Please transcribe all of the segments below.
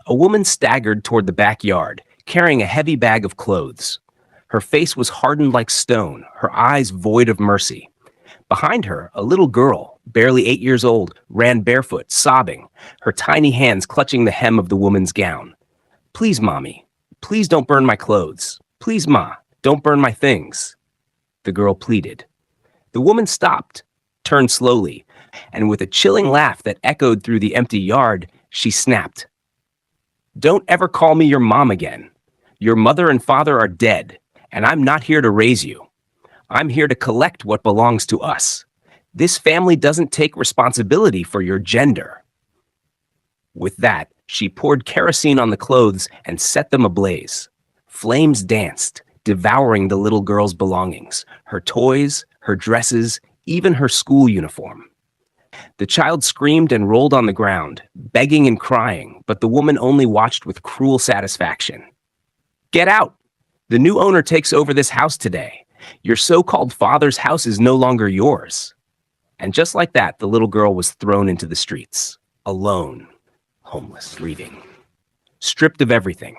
A woman staggered toward the backyard, carrying a heavy bag of clothes. Her face was hardened like stone, her eyes void of mercy. Behind her, a little girl, barely 8 years old, ran barefoot, sobbing, her tiny hands clutching the hem of the woman's gown. "Please, Mommy. Please don't burn my clothes. Please, Ma, don't burn my things," the girl pleaded. The woman stopped, turned slowly, and with a chilling laugh that echoed through the empty yard, she snapped, "Don't ever call me your mom again. Your mother and father are dead, and I'm not here to raise you. I'm here to collect what belongs to us. This family doesn't take responsibility for your gender." With that, she poured kerosene on the clothes and set them ablaze. Flames danced, devouring the little girl's belongings, her toys, her dresses, even her school uniform. The child screamed and rolled on the ground, begging and crying, but the woman only watched with cruel satisfaction. "Get out! The new owner takes over this house today. Your so-called father's house is no longer yours." And just like that, the little girl was thrown into the streets, alone, homeless, grieving, stripped of everything,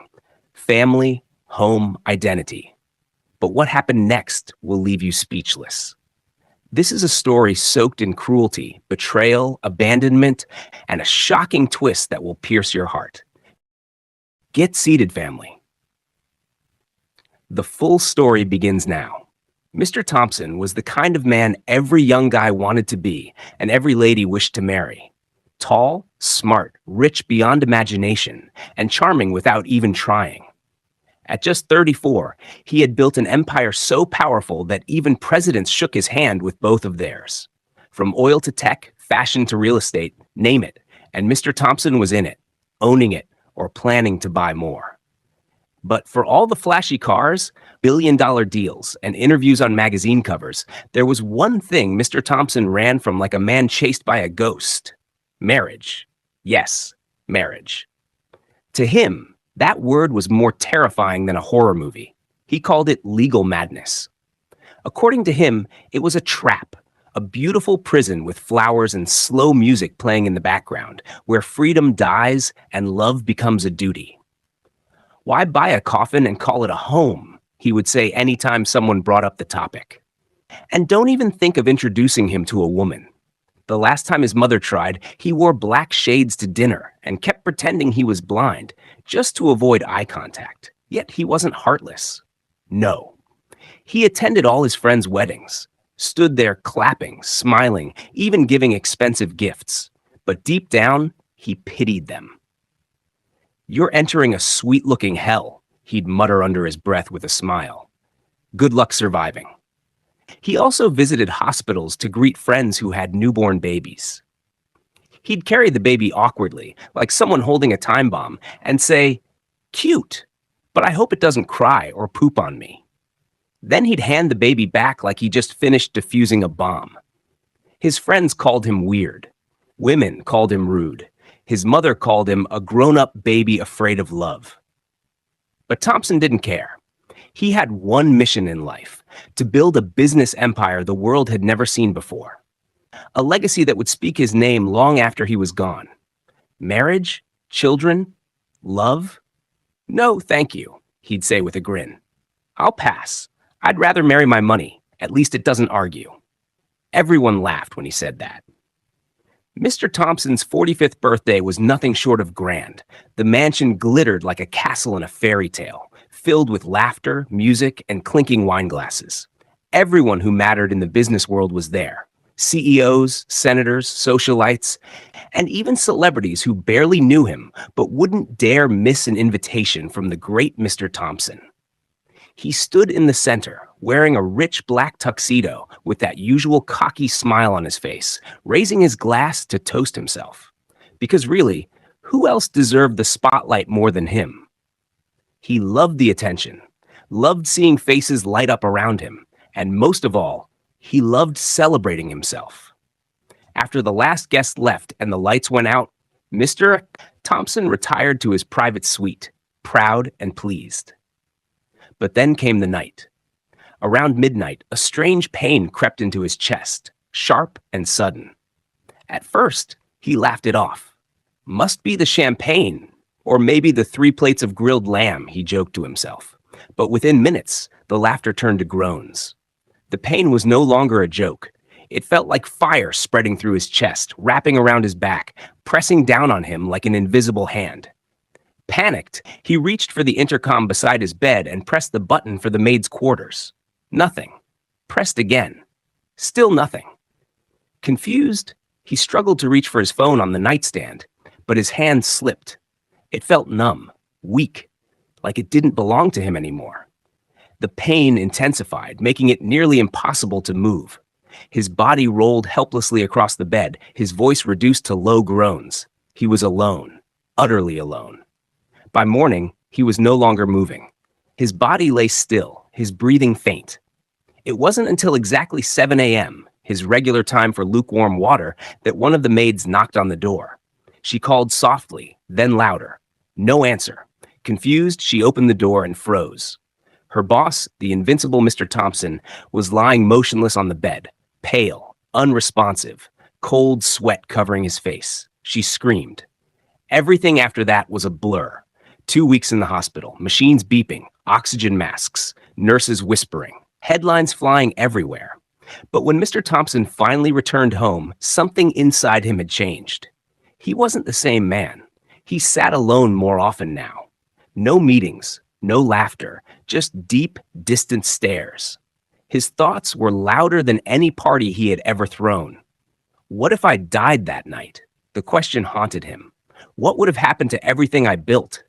family, home, identity. But what happened next will leave you speechless. This is a story soaked in cruelty, betrayal, abandonment, and a shocking twist that will pierce your heart. Get seated, family. The full story begins now. Mr. Thompson was the kind of man every young guy wanted to be and every lady wished to marry. Tall, smart, rich beyond imagination, and charming without even trying. At just 34, he had built an empire so powerful that even presidents shook his hand with both of theirs. From oil to tech, fashion to real estate, name it, and Mr. Thompson was in it, owning it, or planning to buy more. But for all the flashy cars, billion-dollar deals, and interviews on magazine covers, there was one thing Mr. Thompson ran from like a man chased by a ghost: marriage. Yes, marriage. To him, that word was more terrifying than a horror movie. He called it legal madness. According to him, it was a trap, a beautiful prison with flowers and slow music playing in the background, where freedom dies and love becomes a duty. "Why buy a coffin and call it a home?" he would say anytime someone brought up the topic. And don't even think of introducing him to a woman. The last time his mother tried, he wore black shades to dinner and kept pretending he was blind, just to avoid eye contact. Yet he wasn't heartless. No. He attended all his friends' weddings, stood there clapping, smiling, even giving expensive gifts. But deep down, he pitied them. "You're entering a sweet-looking hell," he'd mutter under his breath with a smile. "Good luck surviving." He also visited hospitals to greet friends who had newborn babies. He'd carry the baby awkwardly, like someone holding a time bomb, and say, "Cute, but I hope it doesn't cry or poop on me." Then he'd hand the baby back like he just finished defusing a bomb. His friends called him weird. Women called him rude. His mother called him a grown-up baby afraid of love. But Thompson didn't care. He had one mission in life: to build a business empire the world had never seen before. A legacy that would speak his name long after he was gone. Marriage? Children? Love? "No, thank you," he'd say with a grin. "I'll pass. I'd rather marry my money. At least it doesn't argue." Everyone laughed when he said that. Mr. Thompson's 45th birthday was nothing short of grand. The mansion glittered like a castle in a fairy tale, filled with laughter, music, and clinking wine glasses. Everyone who mattered in the business world was there. CEOs, senators, socialites, and even celebrities who barely knew him but wouldn't dare miss an invitation from the great Mr. Thompson. He stood in the center, wearing a rich black tuxedo with that usual cocky smile on his face, raising his glass to toast himself. Because really, who else deserved the spotlight more than him? He loved the attention, loved seeing faces light up around him, and most of all, he loved celebrating himself. After the last guest left and the lights went out, Mr. Thompson retired to his private suite, proud and pleased. But then came the night. Around midnight, a strange pain crept into his chest, sharp and sudden. At first, he laughed it off. Must be the champagne, Or maybe the 3 plates of grilled lamb, he joked to himself. But within minutes, the laughter turned to groans. The pain was no longer a joke. It felt like fire spreading through his chest, wrapping around his back, pressing down on him like an invisible hand. Panicked, he reached for the intercom beside his bed and pressed the button for the maid's quarters. Nothing. Pressed again. Still nothing. Confused, he struggled to reach for his phone on the nightstand, but his hand slipped. It felt numb, weak, like it didn't belong to him anymore. The pain intensified, making it nearly impossible to move. His body rolled helplessly across the bed, his voice reduced to low groans. He was alone, utterly alone. By morning, he was no longer moving. His body lay still, his breathing faint. It wasn't until exactly 7 a.m., his regular time for lukewarm water, that one of the maids knocked on the door. She called softly, then louder. No answer. Confused, she opened the door and froze. Her boss, the invincible Mr. Thompson, was lying motionless on the bed, pale, unresponsive, cold sweat covering his face. She screamed. Everything after that was a blur. 2 weeks in the hospital, machines beeping, oxygen masks, nurses whispering, headlines flying everywhere. But when Mr. Thompson finally returned home, something inside him had changed. He wasn't the same man. He sat alone more often now. No meetings, no laughter, just deep, distant stares. His thoughts were louder than any party he had ever thrown. What if I died that night? The question haunted him. What would have happened to everything I built?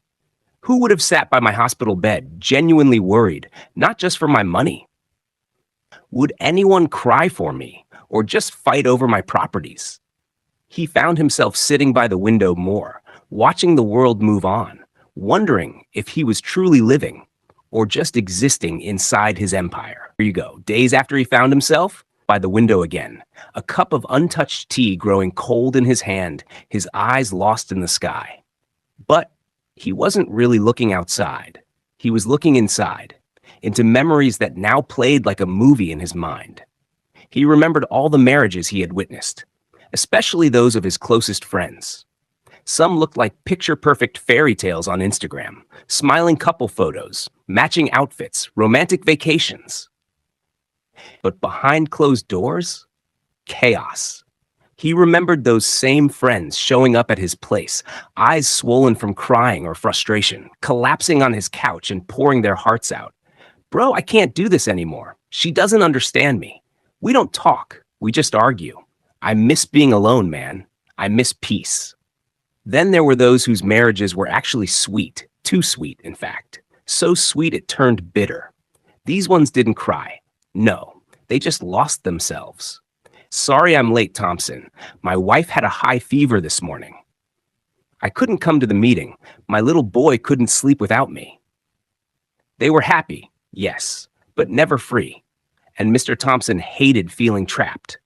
Who would have sat by my hospital bed, genuinely worried, not just for my money? Would anyone cry for me, or just fight over my properties? He found himself sitting by the window more, watching the world move on, wondering if he was truly living, or just existing inside his empire. Here you go. Days after he found himself, by the window again, a cup of untouched tea growing cold in his hand, his eyes lost in the sky. But he wasn't really looking outside. He was looking inside, into memories that now played like a movie in his mind. He remembered all the marriages he had witnessed, especially those of his closest friends. Some looked like picture-perfect fairy tales on Instagram, smiling couple photos, matching outfits, romantic vacations. But behind closed doors, chaos. He remembered those same friends showing up at his place, eyes swollen from crying or frustration, collapsing on his couch and pouring their hearts out. Bro, I can't do this anymore. She doesn't understand me. We don't talk. We just argue. I miss being alone, man. I miss peace. Then there were those whose marriages were actually sweet, too sweet, in fact. So sweet it turned bitter. These ones didn't cry. No, they just lost themselves. Sorry I'm late, Thompson. My wife had a high fever this morning. I couldn't come to the meeting. My little boy couldn't sleep without me. They were happy, yes, but never free. And Mr. Thompson hated feeling trapped.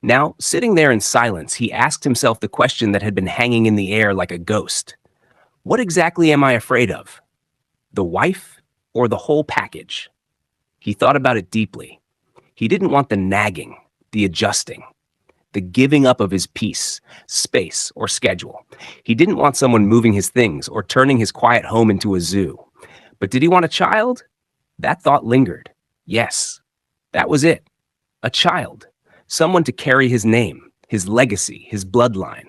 Now, sitting there in silence, he asked himself the question that had been hanging in the air like a ghost. What exactly am I afraid of? The wife or the whole package? He thought about it deeply. He didn't want the nagging, the adjusting, the giving up of his peace, space, or schedule. He didn't want someone moving his things or turning his quiet home into a zoo. But did he want a child? That thought lingered. Yes, that was it. A child. Someone to carry his name, his legacy, his bloodline.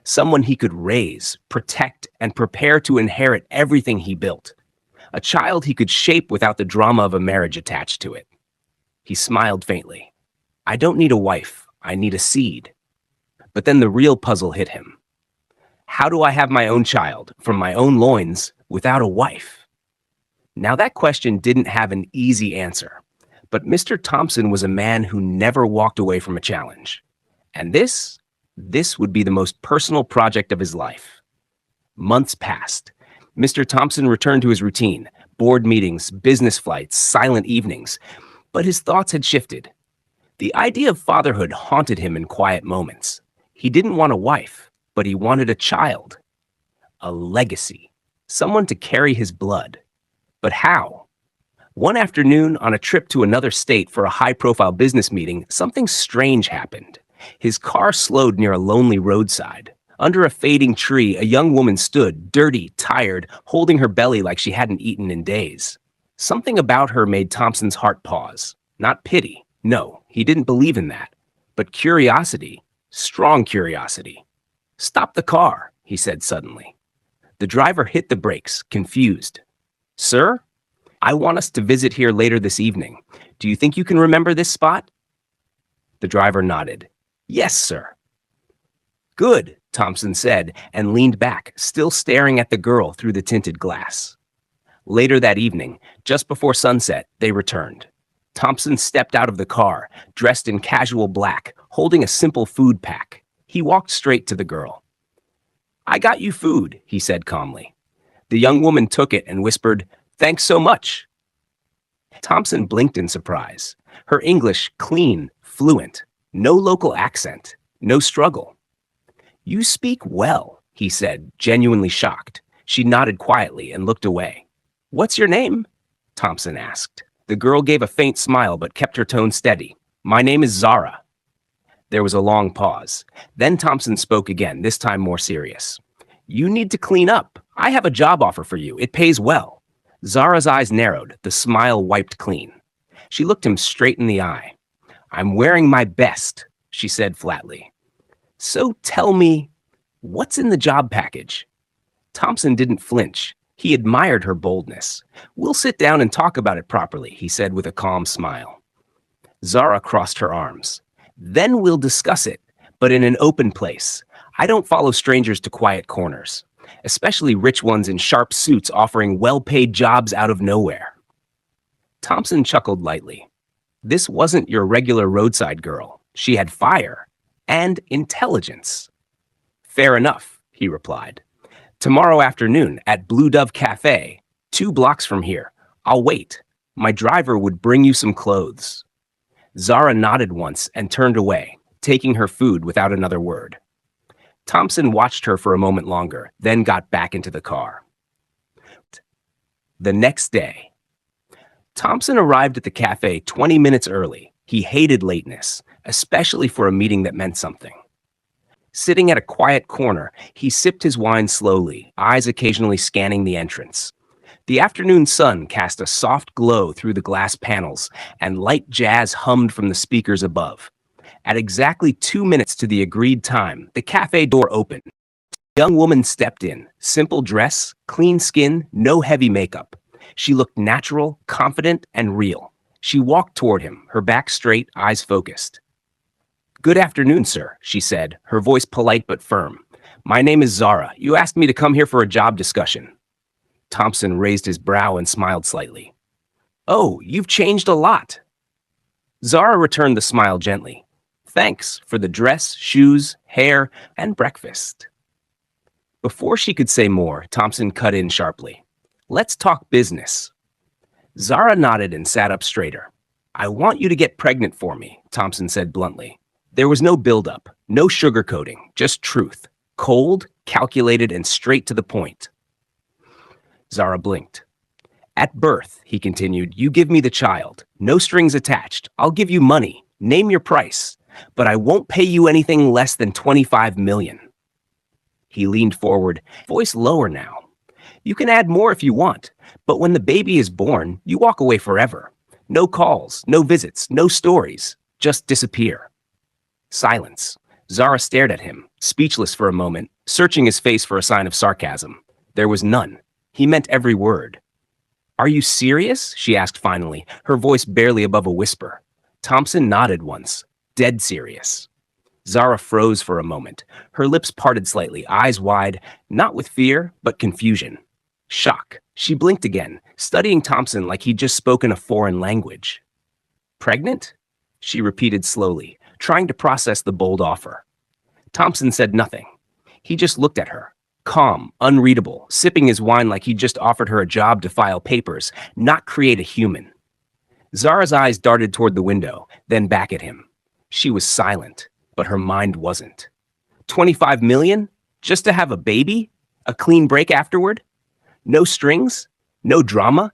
Someone he could raise, protect, and prepare to inherit everything he built. A child he could shape without the drama of a marriage attached to it. He smiled faintly. I don't need a wife. I need a seed. But then the real puzzle hit him. How do I have my own child from my own loins without a wife? Now that question didn't have an easy answer, but Mr. Thompson was a man who never walked away from a challenge. And this would be the most personal project of his life. Months passed. Mr. Thompson returned to his routine, board meetings, business flights, silent evenings, but his thoughts had shifted. The idea of fatherhood haunted him in quiet moments. He didn't want a wife, but he wanted a child. A legacy. Someone to carry his blood. But how? One afternoon, on a trip to another state for a high-profile business meeting, something strange happened. His car slowed near a lonely roadside. Under a fading tree, a young woman stood, dirty, tired, holding her belly like she hadn't eaten in days. Something about her made Thompson's heart pause. Not pity. No, he didn't believe in that. But curiosity. Strong curiosity. "Stop the car," he said suddenly. The driver hit the brakes, confused. "Sir, I want us to visit here later this evening. Do you think you can remember this spot?" The driver nodded. "Yes, sir." "Good," Thompson said, and leaned back, still staring at the girl through the tinted glass. Later that evening, just before sunset, they returned. Thompson stepped out of the car, dressed in casual black, holding a simple food pack. He walked straight to the girl. "I got you food," he said calmly. The young woman took it and whispered, "Thanks so much." Thompson blinked in surprise. Her English clean, fluent, no local accent, no struggle. "You speak well," he said, genuinely shocked. She nodded quietly and looked away. "What's your name?" Thompson asked. The girl gave a faint smile but kept her tone steady. "My name is Zara." There was a long pause. Then Thompson spoke again, this time more serious. "You need to clean up. I have a job offer for you. It pays well." Zara's eyes narrowed, the smile wiped clean. She looked him straight in the eye. "I'm wearing my best," she said flatly. "So tell me, what's in the job package?" Thompson didn't flinch. He admired her boldness. "We'll sit down and talk about it properly," he said with a calm smile. Zara crossed her arms. "Then we'll discuss it, but in an open place. I don't follow strangers to quiet corners, especially rich ones in sharp suits offering well-paid jobs out of nowhere." Thompson chuckled lightly. This wasn't your regular roadside girl. She had fire and intelligence. "Fair enough," he replied. "Tomorrow afternoon at Blue Dove Cafe, 2 blocks from here. I'll wait. My driver would bring you some clothes." Zara nodded once and turned away, taking her food without another word. Thompson watched her for a moment longer, then got back into the car. The next day, Thompson arrived at the cafe 20 minutes early. He hated lateness, especially for a meeting that meant something. Sitting at a quiet corner, he sipped his wine slowly, eyes occasionally scanning the entrance. The afternoon sun cast a soft glow through the glass panels, and light jazz hummed from the speakers above. At exactly 2 minutes to the agreed time, the cafe door opened. A young woman stepped in, simple dress, clean skin, no heavy makeup. She looked natural, confident, and real. She walked toward him, her back straight, eyes focused. "Good afternoon, sir," she said, her voice polite but firm. "My name is Zara. You asked me to come here for a job discussion." Thompson raised his brow and smiled slightly. "Oh, you've changed a lot." Zara returned the smile gently. "Thanks for the dress, shoes, hair, and breakfast." Before she could say more, Thompson cut in sharply. "Let's talk business." Zara nodded and sat up straighter. "I want you to get pregnant for me," Thompson said bluntly. There was no build-up, no sugarcoating, just truth. Cold, calculated, and straight to the point. Zara blinked. "At birth," he continued, "you give me the child. No strings attached. I'll give you money. Name your price. But I won't pay you anything less than $25 million. He leaned forward, voice lower now. "You can add more if you want, but when the baby is born, you walk away forever. No calls, no visits, no stories. Just disappear." Silence. Zara stared at him, speechless for a moment, searching his face for a sign of sarcasm. There was none. He meant every word. "Are you serious?" she asked finally, her voice barely above a whisper. Thompson nodded once, dead serious. Zara froze for a moment, her lips parted slightly, eyes wide, not with fear, but confusion. Shock. She blinked again, studying Thompson like he'd just spoken a foreign language. "Pregnant?" she repeated slowly, trying to process the bold offer. Thompson said nothing. He just looked at her, calm, unreadable, sipping his wine like he'd just offered her a job to file papers, not create a human. Zara's eyes darted toward the window, then back at him. She was silent, but her mind wasn't. 25 million? Just to have a baby? A clean break afterward? No strings? No drama?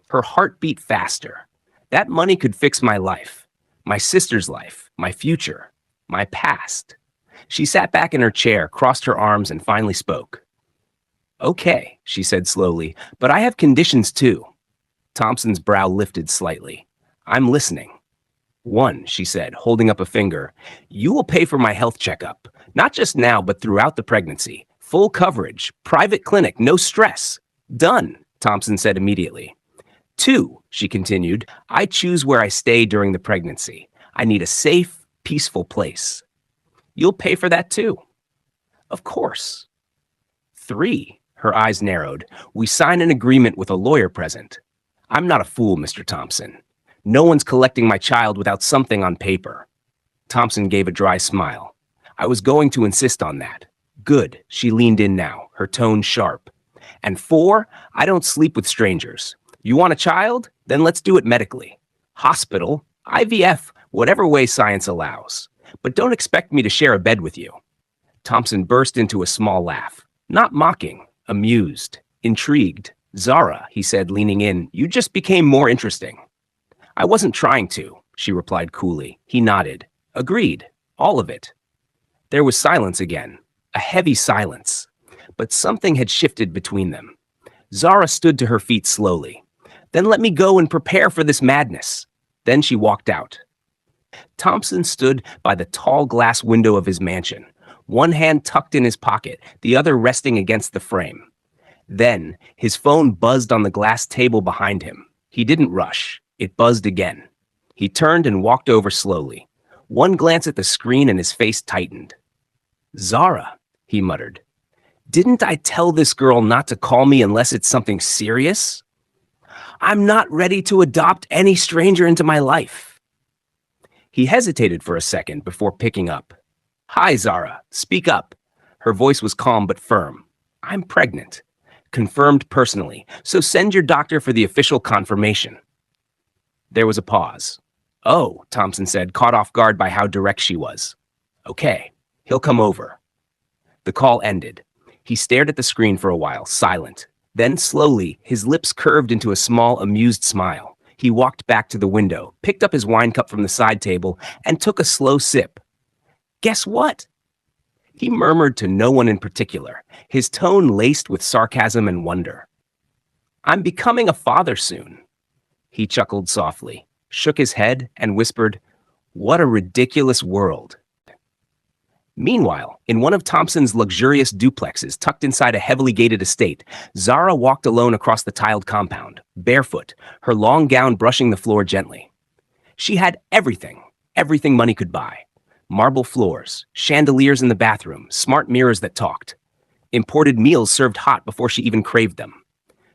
Her heart beat faster. That money could fix my life, my sister's life, my future, my past. She sat back in her chair, crossed her arms, and finally spoke. Okay, she said slowly, but I have conditions too. Thompson's brow lifted slightly. I'm listening. One, she said, holding up a finger. You will pay for my health checkup, not just now, but throughout the pregnancy. Full coverage, private clinic, no stress. Done, Thompson said immediately. Two, she continued, I choose where I stay during the pregnancy. I need a safe, peaceful place. You'll pay for that too. Of course. Three, her eyes narrowed. We sign an agreement with a lawyer present. I'm not a fool, Mr. Thompson. No one's collecting my child without something on paper. Thompson gave a dry smile. I was going to insist on that. Good, she leaned in now, her tone sharp. And four, I don't sleep with strangers. You want a child? Then let's do it medically. Hospital, IVF, whatever way science allows. But don't expect me to share a bed with you. Thompson burst into a small laugh. Not mocking, amused, intrigued. Zara, he said, leaning in, you just became more interesting. I wasn't trying to, she replied coolly. He nodded. Agreed. All of it. There was silence again, a heavy silence. But something had shifted between them. Zara stood to her feet slowly. Then let me go and prepare for this madness. Then she walked out. Thompson stood by the tall glass window of his mansion, one hand tucked in his pocket, the other resting against the frame. Then his phone buzzed on the glass table behind him. He didn't rush. It buzzed again. He turned and walked over slowly. One glance at the screen and his face tightened. Zara, he muttered. Didn't I tell this girl not to call me unless it's something serious? I'm not ready to adopt any stranger into my life. He hesitated for a second before picking up. Hi, Zara. Speak up. Her voice was calm but firm. I'm pregnant. Confirmed personally, so send your doctor for the official confirmation. There was a pause. Oh, Thompson said, caught off guard by how direct she was. Okay, he'll come over. The call ended. He stared at the screen for a while, silent. Then slowly, his lips curved into a small, amused smile. He walked back to the window, picked up his wine cup from the side table, and took a slow sip. Guess what? He murmured to no one in particular, his tone laced with sarcasm and wonder. I'm becoming a father soon. He chuckled softly, shook his head, and whispered, What a ridiculous world. Meanwhile, in one of Thompson's luxurious duplexes tucked inside a heavily gated estate, Zara walked alone across the tiled compound, barefoot, her long gown brushing the floor gently. She had everything money could buy. Marble floors, chandeliers in the bathroom, smart mirrors that talked. Imported meals served hot before she even craved them.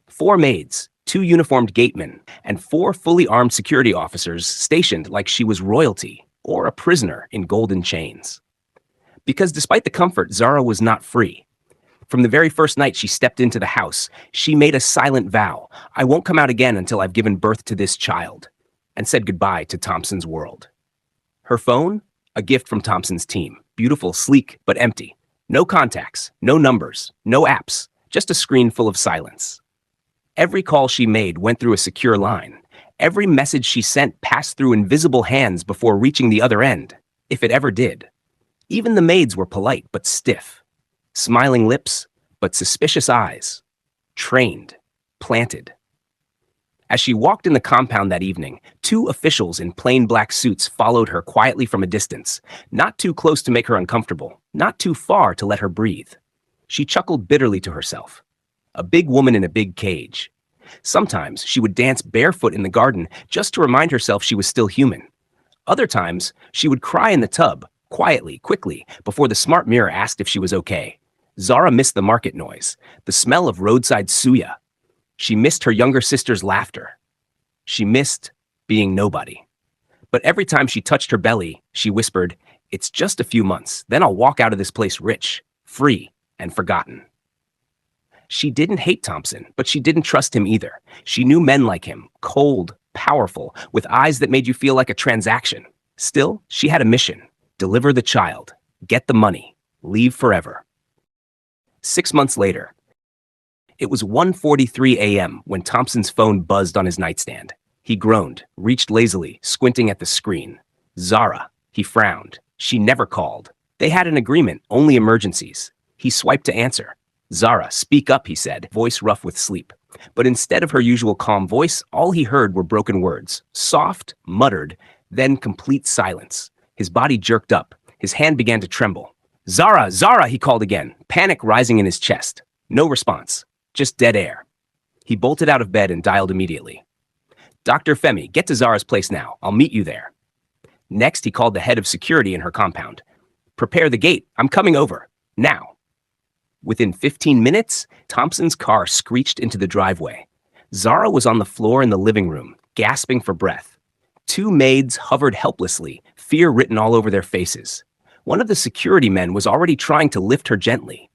4 maids, 2 uniformed gatemen, and 4 fully armed security officers stationed like she was royalty or a prisoner in golden chains. Because despite the comfort, Zara was not free. From the very first night she stepped into the house, she made a silent vow, I won't come out again until I've given birth to this child, and said goodbye to Thompson's world. Her phone? A gift from Thompson's team. Beautiful, sleek, but empty. No contacts, no numbers, no apps, just a screen full of silence. Every call she made went through a secure line. Every message she sent passed through invisible hands before reaching the other end, if it ever did. Even the maids were polite but stiff. Smiling lips, but suspicious eyes. Trained, planted. As she walked in the compound that evening, 2 officials in plain black suits followed her quietly from a distance, not too close to make her uncomfortable, not too far to let her breathe. She chuckled bitterly to herself. A big woman in a big cage. Sometimes she would dance barefoot in the garden just to remind herself she was still human. Other times, she would cry in the tub, quietly, quickly, before the smart mirror asked if she was okay. Zara missed the market noise, the smell of roadside suya. She missed her younger sister's laughter. She missed being nobody. But every time she touched her belly, she whispered, It's just a few months, then I'll walk out of this place rich, free, and forgotten. She didn't hate Thompson, but she didn't trust him either. She knew men like him, cold, powerful, with eyes that made you feel like a transaction. Still, she had a mission. Deliver the child, get the money, leave forever. 6 months later, it was 1:43 a.m. when Thompson's phone buzzed on his nightstand. He groaned, reached lazily, squinting at the screen. Zara, he frowned. She never called. They had an agreement, only emergencies. He swiped to answer. Zara, speak up, he said, voice rough with sleep. But instead of her usual calm voice, all he heard were broken words, soft, muttered, then complete silence. His body jerked up. His hand began to tremble. Zara, Zara, he called again, panic rising in his chest. No response, just dead air. He bolted out of bed and dialed immediately. Dr. Femi, get to Zara's place now. I'll meet you there. Next, he called the head of security in her compound. Prepare the gate. I'm coming over. Now. Within 15 minutes, Thompson's car screeched into the driveway. Zara was on the floor in the living room, gasping for breath. Two maids hovered helplessly, fear written all over their faces. One of the security men was already trying to lift her gently.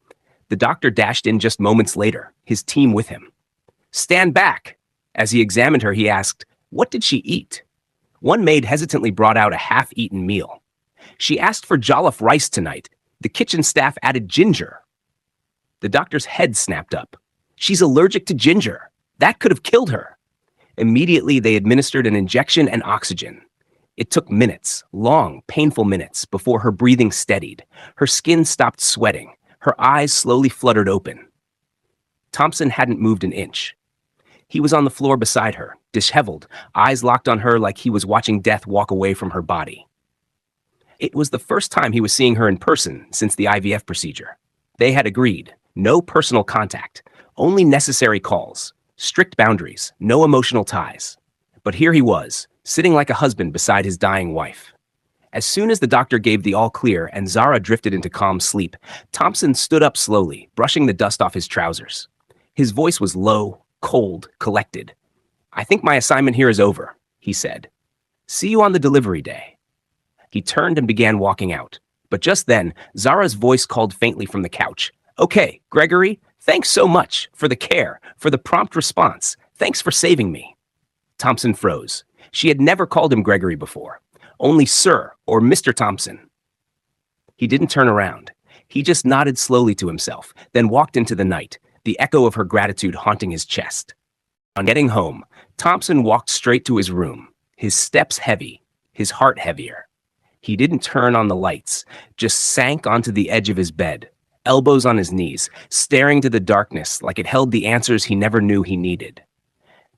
The doctor dashed in just moments later, his team with him. Stand back! As he examined her, he asked, what did she eat? One maid hesitantly brought out a half-eaten meal. She asked for jollof rice tonight. The kitchen staff added ginger. The doctor's head snapped up. She's allergic to ginger. That could have killed her. Immediately, they administered an injection and oxygen. It took minutes, long, painful minutes, before her breathing steadied. Her skin stopped sweating. Her eyes slowly fluttered open. Thompson hadn't moved an inch. He was on the floor beside her, disheveled, eyes locked on her like he was watching death walk away from her body. It was the first time he was seeing her in person since the IVF procedure. They had agreed, no personal contact, only necessary calls, strict boundaries, no emotional ties. But here he was, sitting like a husband beside his dying wife. As soon as the doctor gave the all clear and Zara drifted into calm sleep, Thompson stood up slowly, brushing the dust off his trousers. His voice was low, cold, collected. I think my assignment here is over, he said. See you on the delivery day. He turned and began walking out. But just then, Zara's voice called faintly from the couch. Okay, Gregory, thanks so much for the care, for the prompt response. Thanks for saving me. Thompson froze. She had never called him Gregory before. Only Sir or Mr. Thompson. He didn't turn around. He just nodded slowly to himself, then walked into the night, the echo of her gratitude haunting his chest. On getting home, Thompson walked straight to his room, his steps heavy, his heart heavier. He didn't turn on the lights, just sank onto the edge of his bed, elbows on his knees, staring to the darkness like it held the answers he never knew he needed.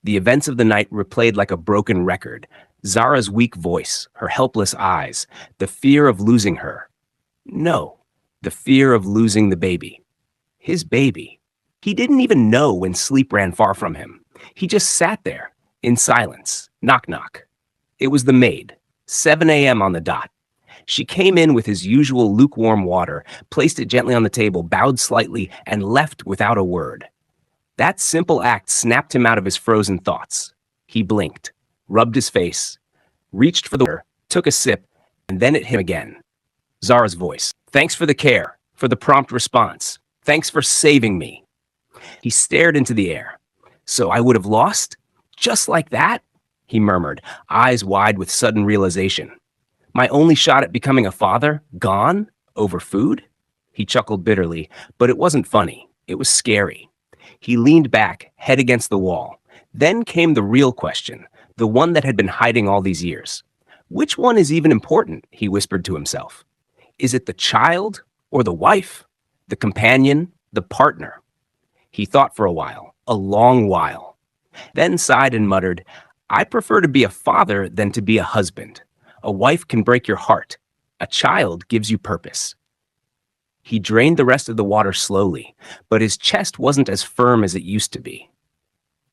The events of the night replayed like a broken record. Zara's weak voice, her helpless eyes, the fear of losing her. No, the fear of losing the baby. His baby. He didn't even know when sleep ran far from him. He just sat there, in silence. Knock, knock. It was the maid, 7 a.m. on the dot. She came in with his usual lukewarm water, placed it gently on the table, bowed slightly, and left without a word. That simple act snapped him out of his frozen thoughts. He blinked, rubbed his face, reached for the water, took a sip, and then it hit him again. Zara's voice. Thanks for the care, for the prompt response. Thanks for saving me. He stared into the air. So I would have lost? Just like that? He murmured, eyes wide with sudden realization. My only shot at becoming a father, gone? Over food? He chuckled bitterly, but it wasn't funny. It was scary. He leaned back, head against the wall. Then came the real question, the one that had been hiding all these years. Which one is even important? He whispered to himself. Is it the child or the wife? The companion? The partner? He thought for a while, a long while. Then sighed and muttered, I prefer to be a father than to be a husband. A wife can break your heart. A child gives you purpose. He drained the rest of the water slowly, but his chest wasn't as firm as it used to be.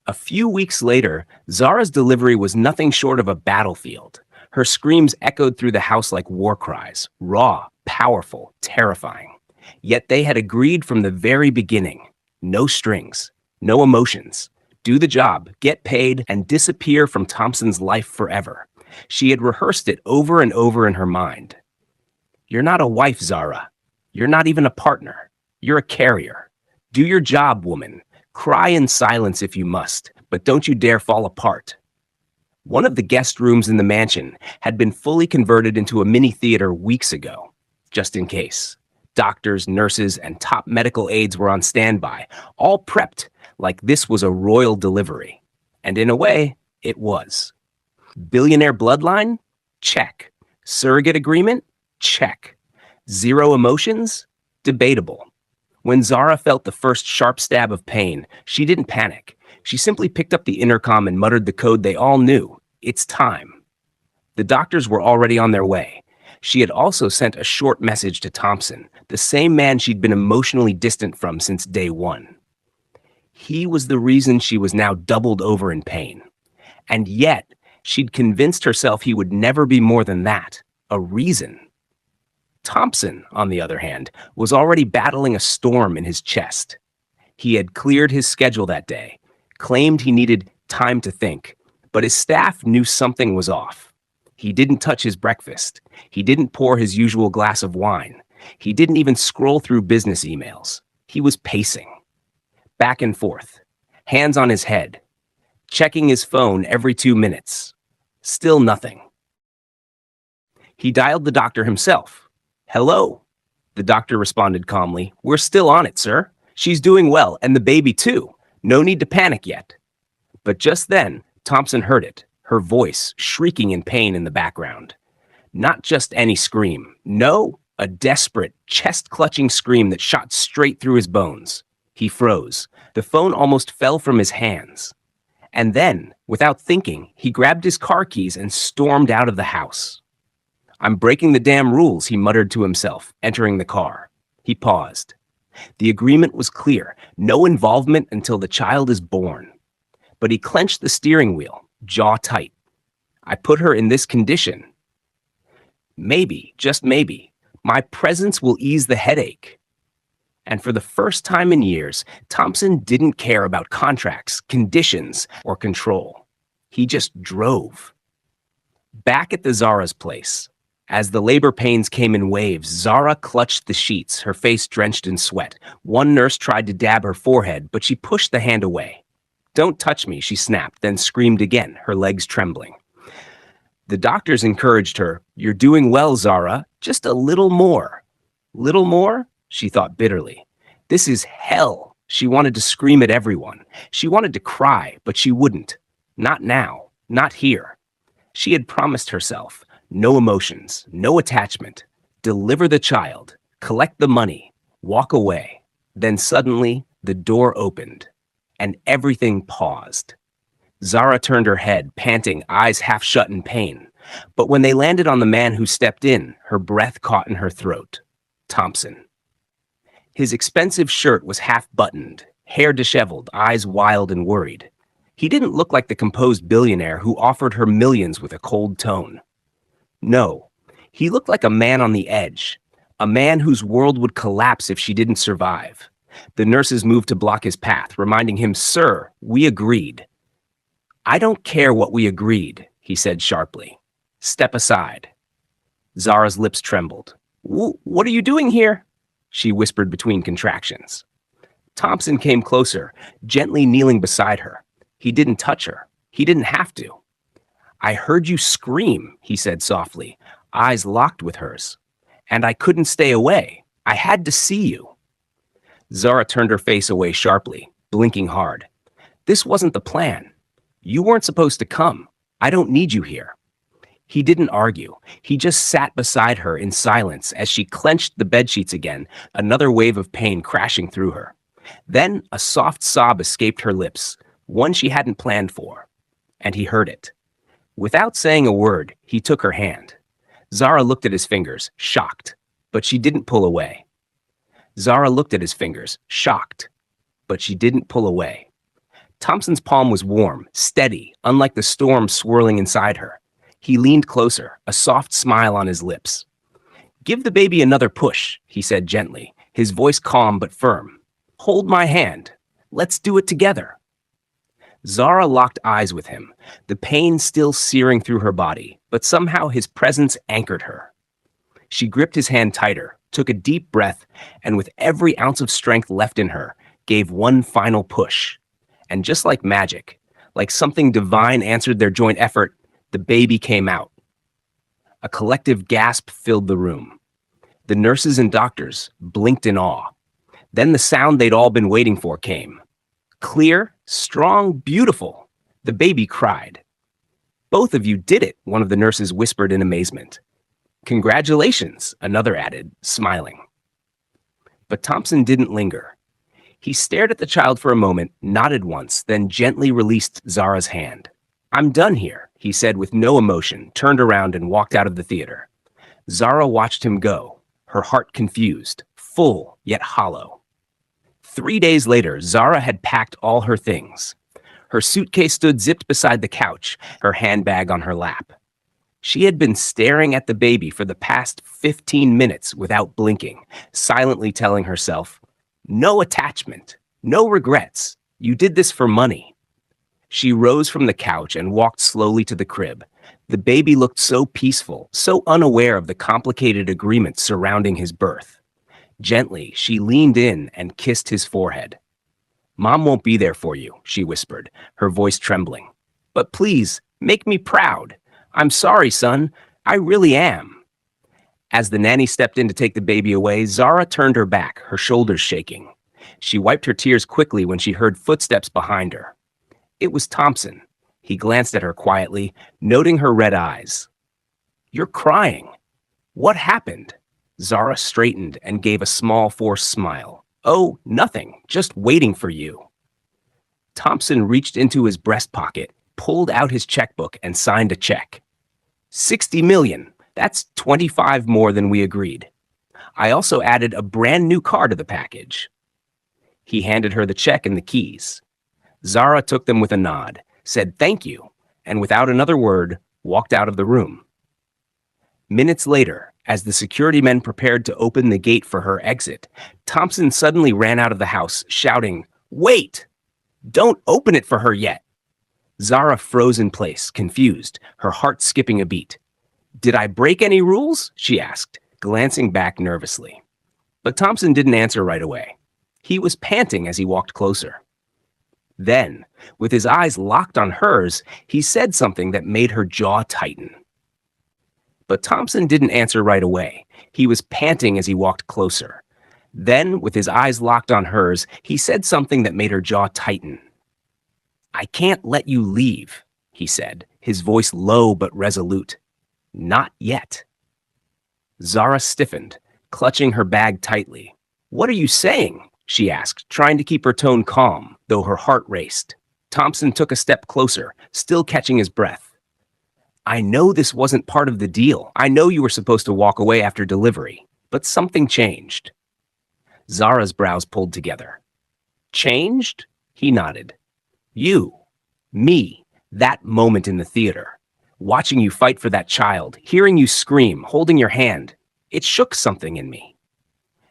A few weeks later, Zara's delivery was nothing short of a battlefield. Her screams echoed through the house like war cries, raw, powerful, terrifying. Yet they had agreed from the very beginning. No strings, no emotions. Do the job, get paid, and disappear from Thompson's life forever. She had rehearsed it over and over in her mind. You're not a wife, Zara. You're not even a partner. You're a carrier. Do your job, woman. Cry in silence if you must, but don't you dare fall apart. One of the guest rooms in the mansion had been fully converted into a mini theater weeks ago, just in case. Doctors, nurses, and top medical aides were on standby, all prepped like this was a royal delivery. And in a way, it was. Billionaire bloodline? Check. Surrogate agreement? Check. Zero emotions? Debatable. When Zara felt the first sharp stab of pain, she didn't panic. She simply picked up the intercom and muttered the code they all knew. It's time. The doctors were already on their way. She had also sent a short message to Thompson, the same man she'd been emotionally distant from since day one. He was the reason she was now doubled over in pain. And yet, she'd convinced herself he would never be more than that, a reason. Thompson, on the other hand, was already battling a storm in his chest. He had cleared his schedule that day, claimed he needed time to think, but his staff knew something was off. He didn't touch his breakfast. He didn't pour his usual glass of wine. He didn't even scroll through business emails. He was pacing. Back and forth, hands on his head, checking his phone every 2 minutes. Still nothing. He dialed the doctor himself. "Hello." The doctor responded calmly. "We're still on it, sir. She's doing well, and the baby too. No need to panic yet." But just then, Thompson heard it, her voice shrieking in pain in the background. Not just any scream. No, a desperate, chest-clutching scream that shot straight through his bones. He froze. The phone almost fell from his hands. And then, without thinking, he grabbed his car keys and stormed out of the house. "I'm breaking the damn rules," he muttered to himself, entering the car. He paused. The agreement was clear, no involvement until the child is born. But he clenched the steering wheel, jaw tight. "I put her in this condition. Maybe, just maybe, my presence will ease the headache." And for the first time in years, Thompson didn't care about contracts, conditions, or control. He just drove. Back at the Zara's place, as the labor pains came in waves, Zara clutched the sheets, her face drenched in sweat. One nurse tried to dab her forehead, but she pushed the hand away. "Don't touch me," she snapped, then screamed again, her legs trembling. The doctors encouraged her. "You're doing well, Zara. Just a little more." Little more? She thought bitterly. This is hell. She wanted to scream at everyone. She wanted to cry, but she wouldn't. Not now. Not here. She had promised herself, no emotions, no attachment. Deliver the child, collect the money, walk away. Then suddenly, the door opened, and everything paused. Zara turned her head, panting, eyes half shut in pain. But when they landed on the man who stepped in, her breath caught in her throat. Thompson. His expensive shirt was half-buttoned, hair disheveled, eyes wild and worried. He didn't look like the composed billionaire who offered her millions with a cold tone. No, he looked like a man on the edge, a man whose world would collapse if she didn't survive. The nurses moved to block his path, reminding him, "Sir, we agreed." "I don't care what we agreed," he said sharply. "Step aside." Zara's lips trembled. "What are you doing here?" she whispered between contractions. Thompson came closer, gently kneeling beside her. He didn't touch her. He didn't have to. "I heard you scream," he said softly, eyes locked with hers. "And I couldn't stay away. I had to see you." Zara turned her face away sharply, blinking hard. "This wasn't the plan. You weren't supposed to come. I don't need you here." He didn't argue. He just sat beside her in silence as she clenched the bedsheets again, another wave of pain crashing through her. Then a soft sob escaped her lips, one she hadn't planned for, and he heard it. Without saying a word, he took her hand. Zara looked at his fingers, shocked, but she didn't pull away. Zara looked at his fingers, shocked, but she didn't pull away. Thompson's palm was warm, steady, unlike the storm swirling inside her. He leaned closer, a soft smile on his lips. "Give the baby another push," he said gently, his voice calm but firm. "Hold my hand. Let's do it together." Zara locked eyes with him, the pain still searing through her body, but somehow his presence anchored her. She gripped his hand tighter, took a deep breath, and with every ounce of strength left in her, gave one final push. And just like magic, like something divine answered their joint effort, the baby came out. A collective gasp filled the room. The nurses and doctors blinked in awe. Then the sound they'd all been waiting for came. Clear, strong, beautiful. The baby cried. "Both of you did it," one of the nurses whispered in amazement. Congratulations, another added, smiling. But Thompson didn't linger. He stared at the child for a moment, nodded once, then gently released Zara's hand. I'm done here, he said with no emotion, turned around and walked out of the theater. Zara watched him go, her heart confused, full yet hollow. 3 days later, Zara had packed all her things. Her suitcase stood zipped beside the couch, her handbag on her lap. She had been staring at the baby for the past 15 minutes without blinking, silently telling herself, no attachment, no regrets. You did this for money. She rose from the couch and walked slowly to the crib. The baby looked so peaceful, so unaware of the complicated agreements surrounding his birth. Gently, she leaned in and kissed his forehead. Mom won't be there for you, she whispered, her voice trembling. But please, make me proud. I'm sorry, son. I really am. As the nanny stepped in to take the baby away, Zara turned her back, her shoulders shaking. She wiped her tears quickly when she heard footsteps behind her. It was Thompson. He glanced at her quietly, noting her red eyes. You're crying. What happened? Zara straightened and gave a small, forced smile. Oh, nothing. Just waiting for you. Thompson reached into his breast pocket, pulled out his checkbook, and signed a check. $60 million. That's 25 more than we agreed. I also added a brand new car to the package. He handed her the check and the keys. Zara took them with a nod, said thank you, and without another word, walked out of the room. Minutes later, as the security men prepared to open the gate for her exit, Thompson suddenly ran out of the house, shouting, "Wait! Don't open it for her yet!" Zara froze in place, confused, her heart skipping a beat. Did I break any rules? She asked, glancing back nervously. But Thompson didn't answer right away. He was panting as he walked closer. Then, with his eyes locked on hers, he said something that made her jaw tighten. But Thompson didn't answer right away. He was panting as he walked closer. Then, with his eyes locked on hers, he said something that made her jaw tighten. I can't let you leave, he said, his voice low but resolute. Not yet. Zara stiffened, clutching her bag tightly. What are you saying? She asked, trying to keep her tone calm, though her heart raced. Thompson took a step closer, still catching his breath. I know this wasn't part of the deal. I know you were supposed to walk away after delivery, but something changed. Zara's brows pulled together. Changed? He nodded. You, me, that moment in the theater. Watching you fight for that child, hearing you scream, holding your hand, it shook something in me.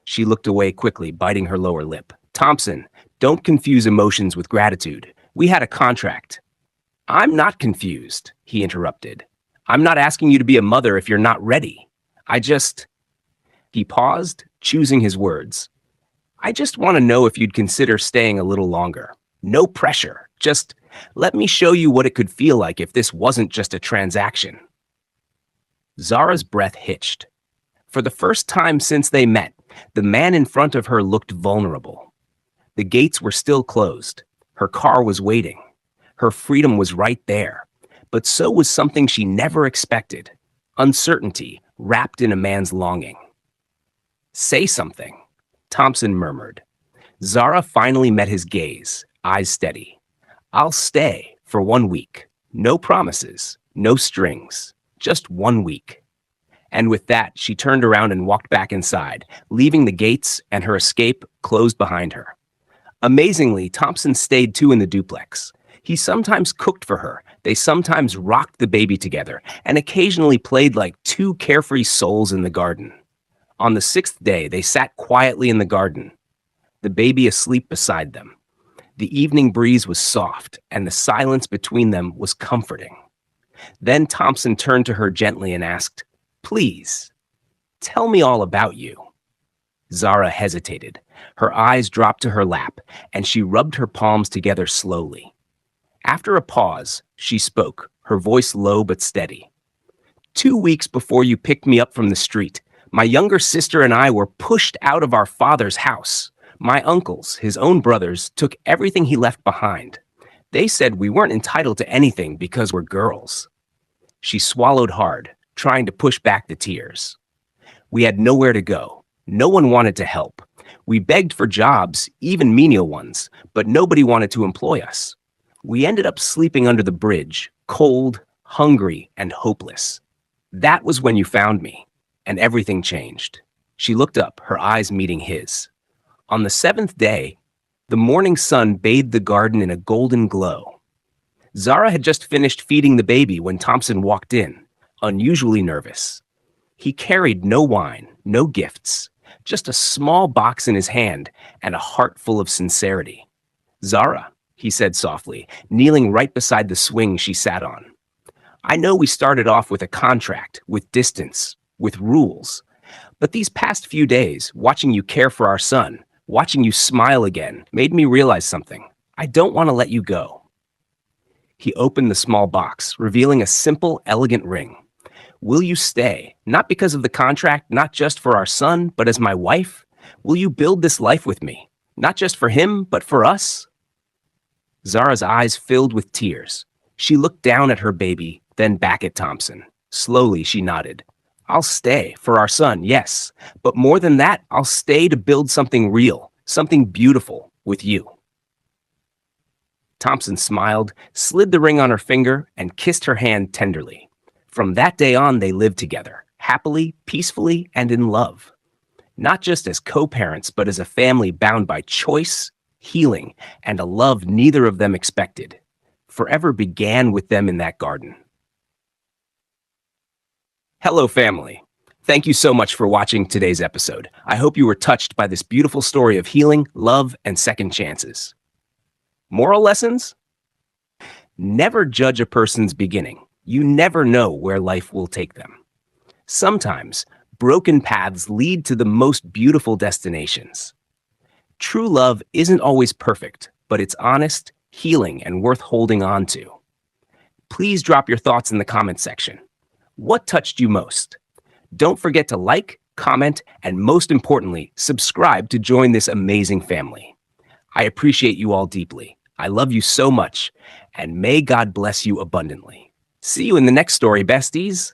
She looked away quickly, biting her lower lip. Thompson, don't confuse emotions with gratitude. We had a contract. I'm not confused, he interrupted. I'm not asking you to be a mother if you're not ready. He paused, choosing his words. I just want to know if you'd consider staying a little longer. No pressure. Just let me show you what it could feel like if this wasn't just a transaction. Zara's breath hitched. For the first time since they met, the man in front of her looked vulnerable. The gates were still closed. Her car was waiting. Her freedom was right there. But so was something she never expected. Uncertainty wrapped in a man's longing. Say something, Thompson murmured. Zara finally met his gaze, eyes steady. I'll stay for 1 week. No promises, no strings, just 1 week. And with that, she turned around and walked back inside, leaving the gates and her escape closed behind her. Amazingly, Thompson stayed too in the duplex. He sometimes cooked for her, they sometimes rocked the baby together, and occasionally played like two carefree souls in the garden. On the 6th day, they sat quietly in the garden, the baby asleep beside them. The evening breeze was soft, and the silence between them was comforting. Then Thompson turned to her gently and asked, Please, tell me all about you. Zara hesitated. Her eyes dropped to her lap, and she rubbed her palms together slowly. After a pause, she spoke, her voice low but steady. 2 weeks before you picked me up from the street, my younger sister and I were pushed out of our father's house. My uncles, his own brothers, took everything he left behind. They said we weren't entitled to anything because we're girls. She swallowed hard, trying to push back the tears. We had nowhere to go. No one wanted to help. We begged for jobs, even menial ones, but nobody wanted to employ us. We ended up sleeping under the bridge, cold, hungry, and hopeless. That was when you found me, and everything changed. She looked up, her eyes meeting his. On the seventh day, the morning sun bathed the garden in a golden glow. Zara had just finished feeding the baby when Thompson walked in, unusually nervous. He carried no wine, no gifts, just a small box in his hand and a heart full of sincerity. "Zara," he said softly, kneeling right beside the swing she sat on. "I know we started off with a contract, with distance, with rules. But these past few days, watching you care for our son, watching you smile again, made me realize something. I don't want to let you go." He opened the small box, revealing a simple, elegant ring. "Will you stay, not because of the contract, not just for our son, but as my wife? Will you build this life with me, not just for him, but for us?" Zara's eyes filled with tears. She looked down at her baby, then back at Thompson. Slowly, she nodded. "I'll stay, for our son, yes. But more than that, I'll stay to build something real, something beautiful, with you." Thompson smiled, slid the ring on her finger, and kissed her hand tenderly. From that day on, they lived together, happily, peacefully, and in love. Not just as co-parents, but as a family bound by choice, healing, and a love neither of them expected. Forever began with them in that garden. Hello, family. Thank you so much for watching today's episode. I hope you were touched by this beautiful story of healing, love, and second chances. Moral lessons? Never judge a person's beginning. You never know where life will take them. Sometimes, broken paths lead to the most beautiful destinations. True love isn't always perfect, but it's honest, healing, and worth holding on to. Please drop your thoughts in the comment section. What touched you most? Don't forget to like, comment, and most importantly, subscribe to join this amazing family. I appreciate you all deeply. I love you so much, and may God bless you abundantly. See you in the next story, besties.